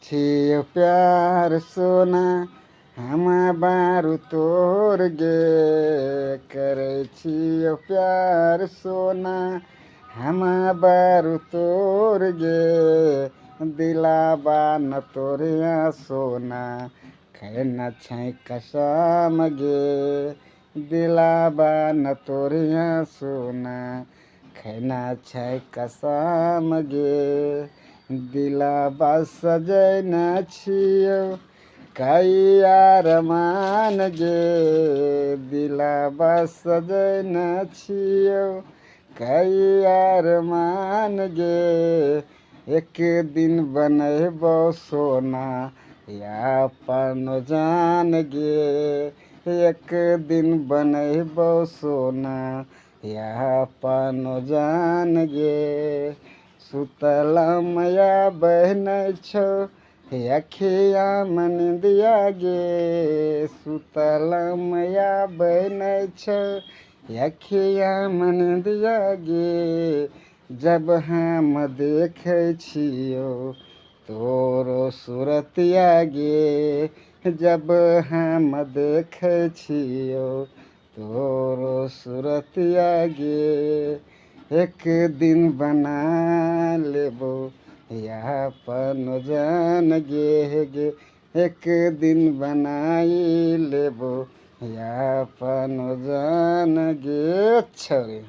छियो प्यार सोना हम बारू तोर गे करे छियो प्यार सोना हम बारू तोर गे दिलाबा न तोरिया सोना खैना छै कसम गे दिलाबा न तोरिया सोना खैना छै कसम गे दिलाबा सजैना छियो कई अरमान गे दिलाबा सजैना छियो कई अरमान गे एक दिन बनैबो सोना यापन जान गे एक दिन बनैबो सोना यापन जान गे सुतल मैया बहनै छौ अखिया मनिंदिया गे सुतल मैया बहनै छौ अखिया मनिंदिया गे जब हम देखै छियो तोरो सूरतिया गे जब हम देखै छियो तोरो सूरतिया गे एक दिन बना लेबो यापन जान गे एक दिन बनाई लेबो यापन जान गे छोरे।